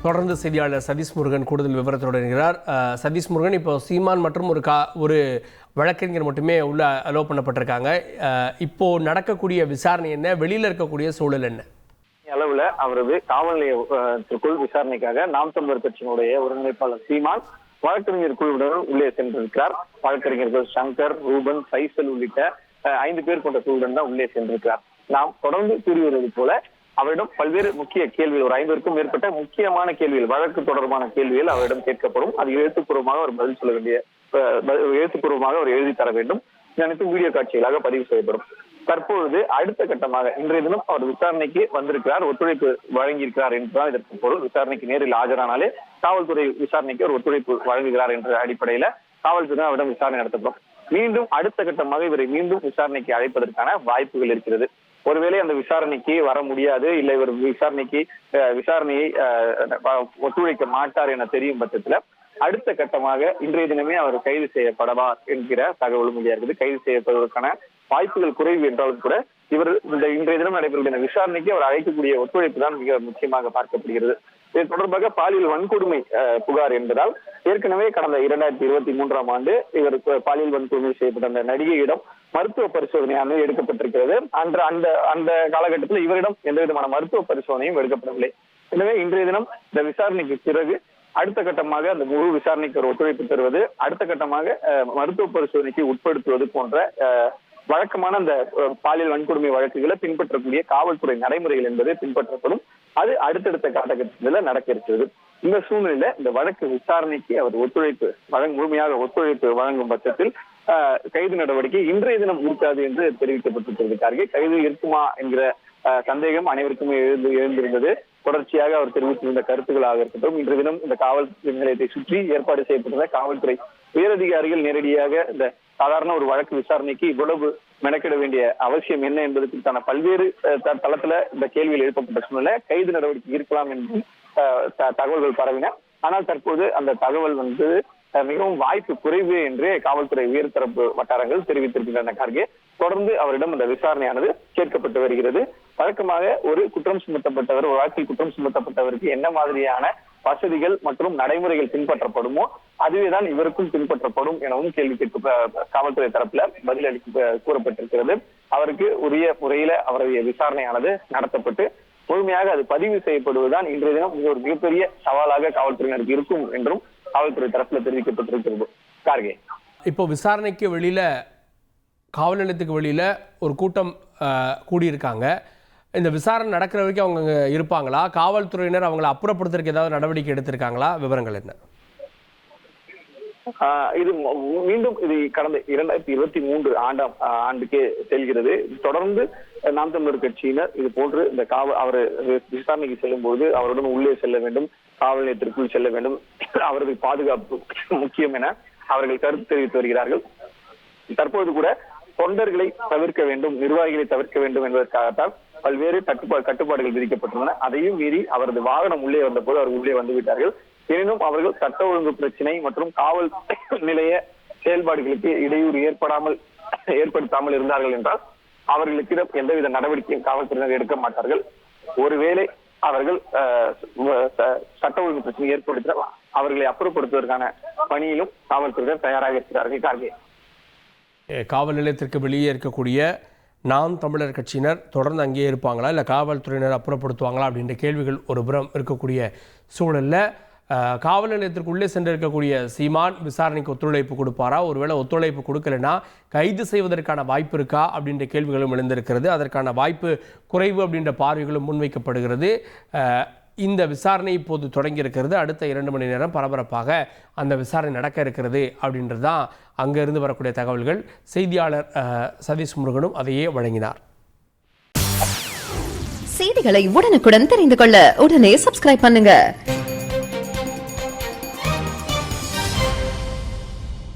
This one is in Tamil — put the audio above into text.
தொடர்ந்து செய்தியாளர் சதீஷ் முருகன் கூடுதல் விவரத்தோடு இருக்கிறார். சதீஷ் முருகன், இப்போ சீமான் மற்றும் ஒரு வழக்கறிஞர் மட்டுமே உள்ள அலோவ் பண்ணப்பட்டிருக்காங்க. இப்போ நடக்கக்கூடிய விசாரணை என்ன, வெளியில இருக்கக்கூடிய சூழல் என்ன? அளவுல அவரது காவல் நிலையத்திற்குள் விசாரணைக்காக நாம் தமிழர் கட்சியினுடைய ஒருங்கிணைப்பாளர் சீமான் வழக்கறிஞர் குழுவுடன் உள்ளே சென்றிருக்கிறார். வழக்கறிஞர்கள் சங்கர், ரூபன், ஃபைசல் உள்ளிட்ட 5 பேர் கொண்ட குழுவுடன் தான் உள்ளே சென்றிருக்கிறார். நாம் தொடர்ந்து கூறி வருவது போல அவரிடம் பல்வேறு முக்கிய கேள்விகள், ஒரு 50க்கும் மேற்பட்ட முக்கியமான கேள்விகள், வழக்கு தொடர்பான கேள்விகள் அவரிடம் கேட்கப்படும். அது எழுத்துப்பூர்வமாக அவர் பதில் சொல்ல வேண்டிய, எழுத்துப்பூர்வமாக அவர் எழுதி தர வேண்டும். அனைத்தும் வீடியோ காட்சிகளாக பதிவு செய்யப்படும். தற்பொழுது அடுத்த கட்டமாக இன்றைய தினம் அவர் விசாரணைக்கு வந்திருக்கிறார், ஒத்துழைப்பு வழங்கியிருக்கிறார் என்றுதான் இதற்கு பொருள். விசாரணைக்கு நேரில் ஆஜரானாலே காவல்துறை விசாரணைக்கு ஒரு ஒத்துழைப்பு வழங்குகிறார் என்ற அடிப்படையில காவல்துறை அவரிடம் விசாரணை நடத்தப்படும். மீண்டும் அடுத்த கட்டமாக இவரை மீண்டும் விசாரணைக்கு அழைப்பதற்கான வாய்ப்புகள் இருக்கிறது. ஒருவேளை அந்த விசாரணைக்கு வர முடியாது, இல்லை இவர் விசாரணையை ஒத்துழைக்க மாட்டார் என தெரியும் பட்சத்துல அடுத்த கட்டமாக இன்றைய தினமே அவர் கைது செய்யப்படலாம் என்கிற தகவலும் இருக்குது. கைது செய்யப்படுவதற்கான வாய்ப்புகள் குறைவு என்றாலும் கூட இவர் இன்றைய தினம் நடைபெறுகிற விசாரணைக்கு அவர் அழைக்கக்கூடிய ஒத்துழைப்பு தான் மிக முக்கியமாக பார்க்கப்படுகிறது. இது தொடர்பாக பாலியல் வன்கொடுமை புகார் என்பதால் ஏற்கனவே கடந்த 2023ஆம் ஆண்டு இவர் பாலியல் வன்கொடுமை செய்யப்பட்ட அந்த நடிகையிடம் மருத்துவ பரிசோதனையானது எடுக்கப்பட்டிருக்கிறது. அந்த காலகட்டத்தில் இவரிடம் எந்த விதமான மருத்துவ பரிசோதனையும் எடுக்கப்படவில்லை. எனவே இன்றைய தினம் இந்த விசாரணைக்கு பிறகு அடுத்த கட்டமாக அந்த முழு விசாரணைக்கு ஒரு ஒத்துழைப்பு தருவது, அடுத்த கட்டமாக மருத்துவ பரிசோதனைக்கு உட்படுத்துவது போன்ற வழக்கமான அந்த பாலியல் வன்கொடுமை வழக்குகளை பின்பற்றக்கூடிய காவல்துறை நடைமுறைகள் என்பது பின்பற்றப்படும். அது அடுத்தடுத்த காலகட்டத்தில் நடக்க இருக்கிறது. இந்த சூழ்நிலையில இந்த வழக்கு விசாரணைக்கு அவர் முழுமையாக ஒத்துழைப்பு வழங்கும் பட்சத்தில் கைது நடவடிக்கை இன்றைய தினம் இருக்காது என்று தெரிவிக்கப்பட்டிருக்கிறார்கள். கைது இருக்குமா என்கிற சந்தேகம் அனைவருக்குமே எழுந்திருந்தது. தொடர்ச்சியாக அவர் தெரிவித்திருந்த கருத்துக்களாக இருக்கட்டும், இன்றைய தினம் இந்த காவல் நிலையத்தை சுற்றி ஏற்பாடு செய்யப்பட்டிருந்த காவல்துறை உயரதிகாரிகள் நேரடியாக இந்த சாதாரண ஒரு வழக்கு விசாரணைக்கு இவ்வளவு மெனக்கிட வேண்டிய அவசியம் என்ன என்பதற்கான பல்வேறு தளத்துல இந்த கேள்வியில் எழுப்பப்பட்ட சூழ்நிலை கைது நடவடிக்கை இருக்கலாம் என்று தகவல்கள் பரவின. ஆனால் தற்போது அந்த தகவல் மிகவும் வாய்ப்பு குறைவு என்று காவல்துறை உயர்தரப்பு வட்டாரங்கள் தெரிவித்திருக்கின்றன. கார்கே தொடர்ந்து அவரிடம் அந்த விசாரணையானது கேட்கப்பட்டு வருகிறது. வழக்கமாக ஒரு வழக்கில் குற்றம் சுமத்தப்பட்டவருக்கு என்ன மாதிரியான வசதிகள் மற்றும் நடைமுறைகள் பின்பற்றப்படுமோ அதுவேதான் இவருக்கும் பின்பற்றப்படும் எனவும் கேள்வி காவல்துறை தரப்புல பதிலளிக்க கூறப்பட்டிருக்கிறது. அவருக்கு உரிய முறையில அவருடைய விசாரணையானது நடத்தப்பட்டு முழுமையாக அது பதிவு செய்யப்படுவதுதான் இன்றைய தினம் ஒரு மிகப்பெரிய சவாலாக காவல்துறையினருக்கு இருக்கும் என்றும் காவல்துறை தரப்புல தெரிவிக்கப்பட்டிருக்கிறது. கார்கே, இப்போ விசாரணைக்கு வெளியில, காவல் நிலையத்துக்கு வெளியில ஒரு கூட்டம் கூடியிருக்காங்க. இந்த விசாரணை நடக்கிற வரைக்கும் அவங்க இருப்பாங்களா? காவல்துறையினர் அவங்களை அப்புறப்படுத்துறதுக்கு ஏதாவது நடவடிக்கை எடுத்திருக்காங்களா? விவரங்கள் என்ன? இது மீண்டும் இது கடந்த 2023 ஆண்டுக்கே செல்கிறது. தொடர்ந்து நாம் தமிழர் கட்சியினர் இது போன்று இந்த அவர் விசாரணைக்கு செல்லும் போது அவருடன் உள்ளே செல்ல வேண்டும், காவல் நிலையத்திற்குள் செல்ல வேண்டும், அவரது பாதுகாப்பு முக்கியம் என அவர்கள் கருத்து தெரிவித்து வருகிறார்கள். தற்போது கூட தொண்டர்களை தவிர்க்க வேண்டும், நிர்வாகிகளை தவிர்க்க வேண்டும் என்பதற்காகத்தான் பல்வேறு கட்டுப்பாடுகள் விதிக்கப்பட்டுள்ளன. அதையும் மீறி அவரது வாகனம் உள்ளே வந்த போது அவர் உள்ளே வந்து விட்டார்கள். எனினும் அவர்கள் சட்ட ஒழுங்கு பிரச்சனை மற்றும் காவல் நிலைய செயல்பாடுகளுக்கு இடையூறு ஏற்படுத்தாமல் இருந்தார்கள் என்றால் அவர்களுக்கு எந்தவித நடவடிக்கையும் காவல்துறையினர் எடுக்க மாட்டார்கள். ஒருவேளை அவர்கள் சட்ட ஒழுங்கு பிரச்சனை ஏற்படுத்த அவர்களை அப்புறப்படுத்துவதற்கான பணியிலும் காவல்துறையினர் தயாராக இருக்கிறார்கள். கார்கே, காவல் நிலையத்திற்கு வெளியே இருக்கக்கூடிய நாம் தமிழர் கட்சியினர் தொடர்ந்து அங்கேயே இருப்பாங்களா, இல்லை காவல்துறையினர் அப்புறப்படுத்துவாங்களா அப்படின்ற கேள்விகள் ஒரு புறம் இருக்கக்கூடிய சூழலில் காவல் நிலையத்திற்குள்ளே சென்றிருக்கக்கூடிய சீமான் விசாரணைக்கு ஒத்துழைப்பு கொடுப்பாரா? ஒருவேளை ஒத்துழைப்பு கொடுக்கலைன்னா கைது செய்வதற்கான வாய்ப்பு இருக்கா அப்படின்ற கேள்விகளும் எழுந்திருக்கிறது. அதற்கான வாய்ப்பு குறைவு அப்படின்ற பார்வைகளும் முன்வைக்கப்படுகிறது. இந்த விசாரணை இப்போது தொடங்கியிருக்கிறது. அடுத்த 2 மணி நேரம் பரபரப்பாக அந்த விசாரணை நடக்க இருக்கிறது அப்படின்றது தான் அங்கிருந்து வரக்கூடிய தகவல்கள். செய்தியாளர் சதீஷ் முருகனும் அதையே வழங்கினார். செய்திகளை உடனுக்குடன் தெரிந்து கொள்ள உடனே சப்ஸ்கிரைப் பண்ணுங்க.